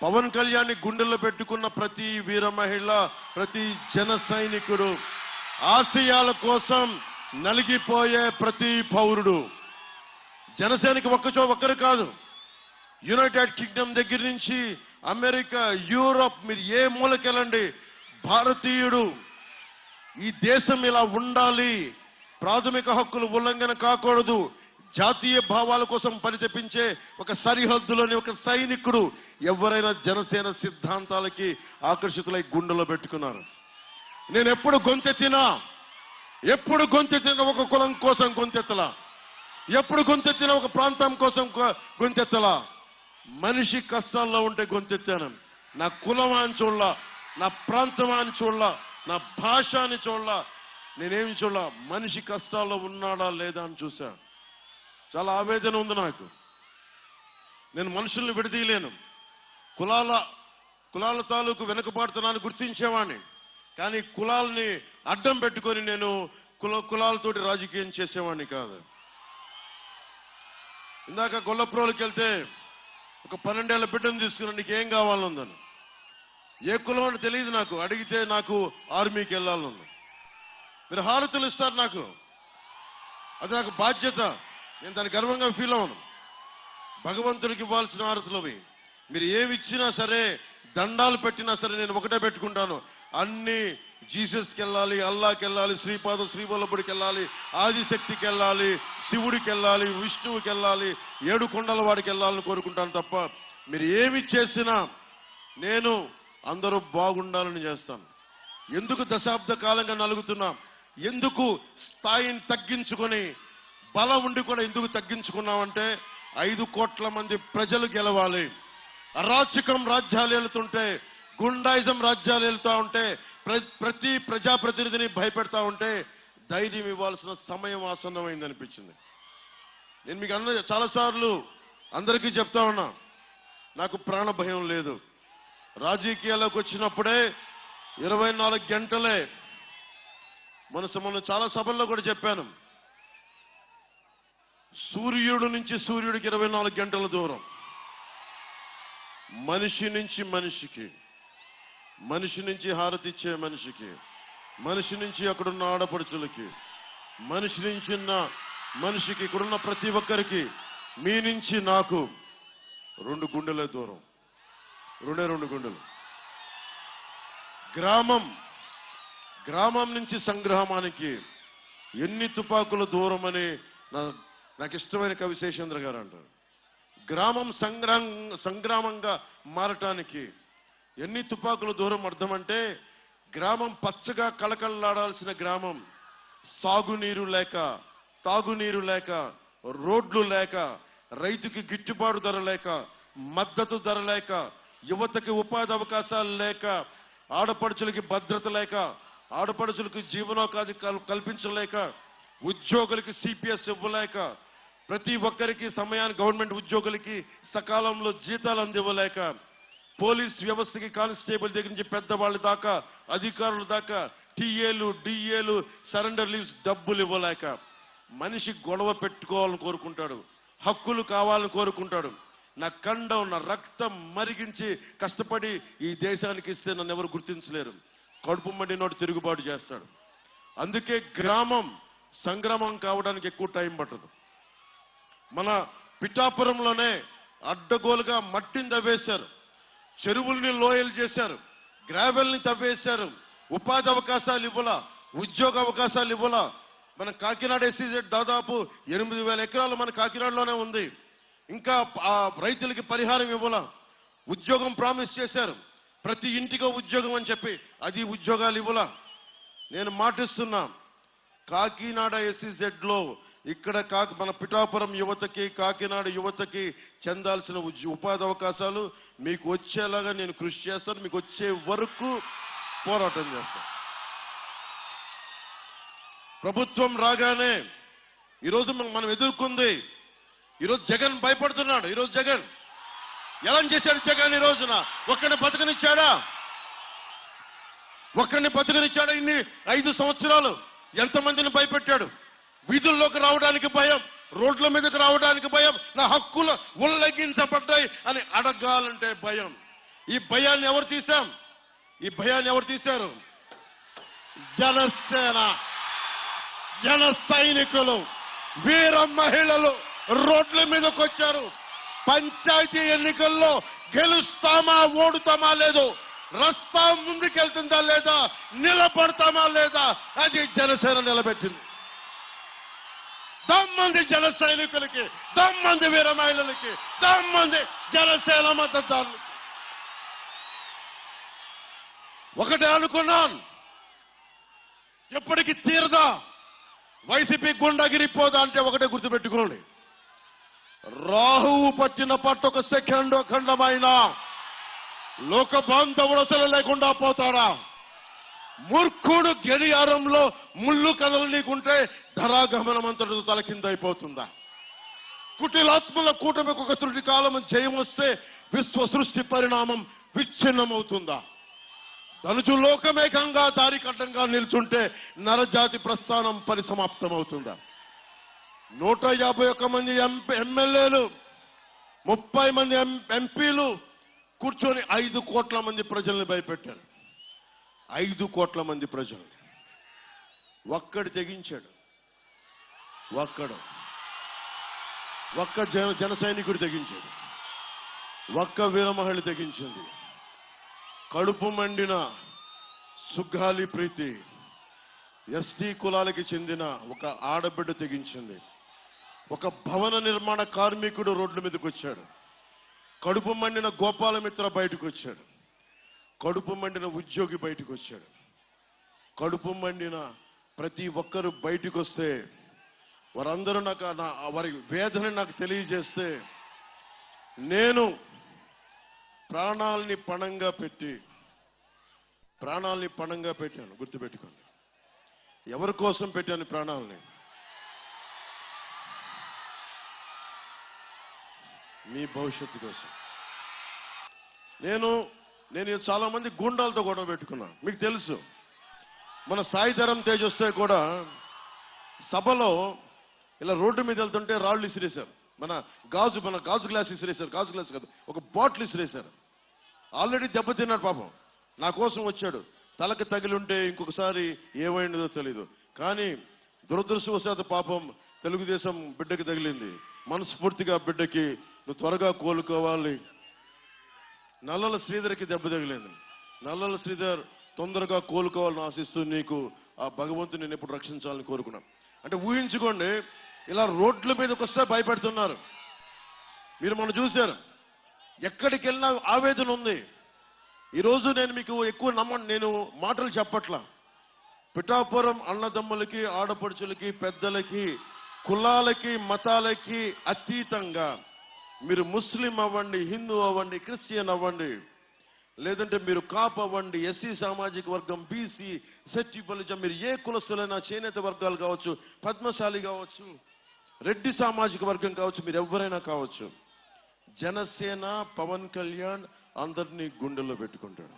పవన్ కళ్యాణ్ గుండెల్లో పెట్టుకున్న ప్రతి వీర మహిళ, ప్రతి జన సైనికుడు, ఆశయాల కోసం నలిగిపోయే ప్రతి పౌరుడు, జనసేనకి ఒక్కరు కాదు, యునైటెడ్ కింగ్డమ్ దగ్గర నుంచి అమెరికా, యూరోప్, మీరు ఏ మూలకెళ్ళండి, భారతీయుడు ఈ దేశం ఇలా ఉండాలి, ప్రాథమిక హక్కులు ఉల్లంఘన కాకూడదు, జాతీయ భావాల కోసం పరితపించే ఒక సరిహద్దులోని ఒక సైనికుడు ఎవరైనా జనసేన సిద్ధాంతాలకి ఆకర్షితులై గుండెలో పెట్టుకున్నారు. నేను ఎప్పుడు గొంతెత్తినా ఒక కులం కోసం గొంతెత్తలా, ఎప్పుడు గొంతెత్తినా ఒక ప్రాంతం కోసం గొంతెత్తలా, మనిషి కష్టాల్లో ఉంటే గొంతెత్తాను. నా కులం అని చూడలా, నా ప్రాంతం అని చూడలా, నా భాష అని చూడలా, నేనేమి చూడలా, మనిషి కష్టాల్లో ఉన్నాడా లేదా అని చూశా. చాలా ఆవేదన ఉంది నాకు. నేను మనుషుల్ని విడదీయలేను. కులాల తాలూకు వెనుకబాటుతనాన్ని గుర్తించేవాడిని. కానీ కులాలని అడ్డం పెట్టుకొని నేను కులాలతోటి రాజకీయం చేసేవాడిని కాదు. ఇందాక గొల్లప్రోలకి వెళ్తే ఒక 12 ఏళ్ల బిడ్డను తీసుకుని నీకేం కావాలనుందని, ఏ కులం అని తెలియదు నాకు, అడిగితే నాకు ఆర్మీకి వెళ్ళాలనుంది. మీరు హారతులు ఇస్తారు నాకు, అది నాకు బాధ్యత, నేను దాన్ని గర్వంగా ఫీల్ అవును. భగవంతుడికి ఇవ్వాల్సిన హారతులు అవి. మీరు ఏమి ఇచ్చినా సరే, దండాలు పెట్టినా సరే నేను ఒకటే పెట్టుకుంటాను, అన్ని జీసస్కి వెళ్ళాలి, అల్లాకి వెళ్ళాలి, శ్రీవల్లభుడికి వెళ్ళాలి, ఆదిశక్తికి వెళ్ళాలి, శివుడికి వెళ్ళాలి, విష్ణువుకి వెళ్ళాలి, 7 కొండల వాడికి వెళ్ళాలని కోరుకుంటాను తప్ప మీరు ఏమి చేసినా నేను అందరూ బాగుండాలని చేస్తాను. ఎందుకు దశాబ్ద కాలంగా నలుగుతున్నాం, ఎందుకు స్థాయిని తగ్గించుకొని, బలం ఉండి కూడా ఎందుకు తగ్గించుకున్నామంటే 5 కోట్ల మంది ప్రజలు గెలవాలి. అరాచకం రాజ్యాలు వెళుతుంటే, గుండాయిజం రాజ్యాలు వెళ్తా ఉంటే, ప్రతి ప్రజాప్రతినిధిని భయపెడతా ఉంటే ధైర్యం ఇవ్వాల్సిన సమయం ఆసన్నమైంది అనిపించింది. నేను మీకు చాలాసార్లు అందరికీ చెప్తా ఉన్నా, నాకు ప్రాణ భయం లేదు. రాజకీయాల్లోకి వచ్చినప్పుడే 24 గంటలే, మొన్న చాలా సభల్లో కూడా చెప్పాను, సూర్యుడు నుంచి సూర్యుడికి 24 గంటల దూరం, మనిషి నుంచి మనిషికి, మనిషి నుంచి హారతిచ్చే మనిషికి, మనిషి నుంచి అక్కడున్న ఆడపడుచులకి, మనిషి నుంచి మనిషికి, ఇక్కడున్న ప్రతి ఒక్కరికి, మీ నుంచి నాకు 2 గుండెల దూరం, 2 గుండెలు. గ్రామం నుంచి సంగ్రామానికి ఎన్ని తుపాకుల దూరం అని నాకు ఇష్టమైన కవి శేషేంద్ర గారు అంటారు. గ్రామం సంగ్రామంగా మారటానికి ఎన్ని తుపాకుల దూరం అర్థం అంటే, గ్రామం పచ్చగా కళకళలాడాల్సిన గ్రామం సాగునీరు లేక, తాగునీరు లేక, రోడ్లు లేక, రైతుకి గిట్టుబాటు ధర లేక, మద్దతు ధర లేక, యువతకి ఉపాధి అవకాశాలు లేక, ఆడపడుచులకి భద్రత లేక, ఆడపడుచులకు జీవనోపాధి కల్పించలేక, ఉద్యోగులకి సిపిఎస్ ఇవ్వలేక, ప్రతి ఒక్కరికి సమయానికి గవర్నమెంట్ ఉద్యోగులకి సకాలంలో జీతాలు అందివ్వలేక, పోలీస్ వ్యవస్థకి కానిస్టేబుల్ దగ్గర నుంచి పెద్దవాళ్ళ దాకా, అధికారుల దాకా, టీఏలు, డిఏలు, సరెండర్ లీవ్స్ డబ్బులు ఇవ్వలేక, మనిషి గొడవ పెట్టుకోవాలని కోరుకుంటాడు, హక్కులు కావాలని కోరుకుంటాడు. నా కండం, నా రక్తం మరిగించి కష్టపడి ఈ దేశానికి ఇస్తే నన్ను ఎవరు గుర్తించలేరు. కడుపు మండినోడు తిరుగుబాటు చేస్తాడు. అందుకే గ్రామం సంగ్రామం కావడానికి ఎక్కువ టైం పట్టదు. మన పిఠాపురంలోనే అడ్డగోలుగా మట్టిని తవ్వేశారు, చెరువుల్ని లోయలు చేశారు, గ్రావెల్ని తవ్వేశారు, ఉపాధి అవకాశాలు ఇవ్వలా, ఉద్యోగ అవకాశాలు ఇవ్వలా. మన కాకినాడ ఎస్సీజెడ్ దాదాపు 8,000 ఎకరాలు మన కాకినాడలోనే ఉంది. ఇంకా ఆ రైతులకి పరిహారం ఇవ్వలా. ఉద్యోగం ప్రామిస్ చేశారు, ప్రతి ఇంటికో ఉద్యోగం అని చెప్పి, అది ఉద్యోగాలు ఇవ్వలా. నేను మాటిస్తున్నా, కాకినాడ ఎస్సీజెడ్ లో ఇక్కడ మన పిఠాపురం యువతకి, కాకినాడ యువతకి చెందాల్సిన ఉపాధి అవకాశాలు మీకు వచ్చేలాగా నేను కృషి చేస్తాను. మీకు వచ్చే వరకు పోరాటం చేస్తాను. ప్రభుత్వం రాగానే ఈరోజు మనం ఎదుర్కొంది, ఈరోజు జగన్ భయపడుతున్నాడు. ఈరోజు జగన్ ఎలా చేశాడు? జగన్ ఈ రోజున ఒక్కడిని బతకనిచ్చాడా? ఇన్ని 5 సంవత్సరాలు ఎంతమందిని భయపెట్టాడు? వీధుల్లోకి రావడానికి భయం, రోడ్ల మీదకి రావడానికి భయం, నా హక్కులు ఉల్లంఘించబడ్డాయి అని అడగాలంటే భయం. ఈ భయాన్ని ఎవరు తీశాం? ఈ భయాన్ని ఎవరు తీశారు? జనసేన, జన సైనికులు, వీర మహిళలు రోడ్ల మీదకి వచ్చారు. పంచాయతీ ఎన్నికల్లో గెలుస్తామా ఓడుతామా లేదు, రస్తా ముందుకెళ్తుందా లేదా, నిలబడతామా లేదా, అది జనసేన నిలబెట్టింది. దమ్మంది జన సైనికులకి, దమ్మంది వీర మహిళలకి, దమ్మంది జనసేన మద్దతుదారులకి. ఒకటే అనుకున్నాను, ఎప్పటికీ తీరదా, వైసీపీ గుండాగిరిపోదా అంటే ఒకటే గుర్తుపెట్టుకోండి, రాహువు పట్టిన పట్టొక సెకండ్ అఖండమైన లోక బాంధవుడు అసలు లేకుండా పోతాడా? మూర్ఖుడు గడియారంలో ముళ్ళు కదలనీకుంటే ధరాగమనమంతటితో తలకిందైపోతుందా? కుటిలాత్మల కూటమికి ఒక త్రుటి కాలం జయం వస్తే విశ్వ సృష్టి పరిణామం విచ్ఛిన్నమవుతుందా? ధనుజు లోకమేకంగా దారి కట్టంగా నిల్చుంటే నరజాతి ప్రస్థానం పరిసమాప్తమవుతుందా? 151 మంది ఎమ్మెల్యేలు, 30 మంది ఎంపీలు కూర్చొని 5 కోట్ల మంది ప్రజల్ని భయపెట్టారు. 5 కోట్ల మంది ప్రజలు. ఒక్కడు తెగించాడు, ఒక్క జన సైనికుడు తెగించాడు, ఒక్క వీరమహిళ తెగించింది. కడుపు మండిన సుగ్గాలి ప్రీతి ఎస్టీ కులాలకి చెందిన ఒక ఆడబిడ్డ తెగించింది. ఒక భవన నిర్మాణ కార్మికుడు రోడ్ల మీదకి వచ్చాడు. కడుపు మండిన గోపాలమిత్ర బయటకు వచ్చాడు. కడుపు మండిన ఉద్యోగి బయటకు వచ్చాడు. కడుపు మండిన ప్రతి ఒక్కరు బయటకు వస్తే వారందరూ వారి వేదన నాకు తెలియజేస్తే నేను ప్రాణాల్ని పణంగా పెట్టాను. గుర్తుపెట్టుకోండి, ఎవరి కోసం పెట్టాను ప్రాణాలని? మీ భవిష్యత్తు కోసం. నేను చాలా మంది గుండాలతో గొడవ పెట్టుకున్నా. మీకు తెలుసు, మన సాయిధరం తేజ్ వస్తే కూడా సభలో ఇలా రోడ్డు మీద వెళ్తుంటే రాళ్ళు ఇసిరేశారు. మన గాజు గ్లాస్ ఇసిరేశారు. గాజు గ్లాస్ కాదు, ఒక బాటిల్ ఇసిరేశారు. ఆల్రెడీ దెబ్బతిన్నాడు పాపం. నా కోసం వచ్చాడు. తలకి తగిలి ఉంటే ఇంకొకసారి ఏమైందో తెలీదు. కానీ దురదృష్టవశాత్తు పాపం తెలుగుదేశం బిడ్డకి తగిలింది. మనస్ఫూర్తిగా బిడ్డకి నువ్వు త్వరగా కోలుకోవాలి. నల్లల శ్రీధర్కి దెబ్బ తగిలింది. నల్లల శ్రీధర్ తొందరగా కోలుకోవాలని ఆశిస్తూ నీకు ఆ భగవంతుని నేను ఎప్పుడు రక్షించాలని కోరుకున్నాను. అంటే ఊహించుకోండి, ఇలా రోడ్ల మీదకి వస్తే భయపెడుతున్నారు. మీరు మనం చూశారు, ఎక్కడికి వెళ్ళినా ఆవేదన ఉంది. ఈరోజు నేను మీకు ఎక్కువ నేను మాటలు చెప్పట్లా. పిఠాపురం అన్నదమ్ములకి, ఆడపడుచులకి, పెద్దలకి, కులాలకి, మతాలకి అతీతంగా మీరు ముస్లిం అవ్వండి, హిందూ అవ్వండి, క్రిస్టియన్ అవ్వండి, లేదంటే మీరు కాప్ అవ్వండి, ఎస్సీ సామాజిక వర్గం, బీసీ, సెట్టి బలిజం, మీరు ఏ కులస్తులైనా, చేనేత వర్గాలు కావచ్చు, పద్మశాలి కావచ్చు, రెడ్డి సామాజిక వర్గం కావచ్చు, మీరు ఎవరైనా కావచ్చు, జనసేన పవన్ కళ్యాణ్ అందరినీ గుండెల్లో పెట్టుకుంటాడు.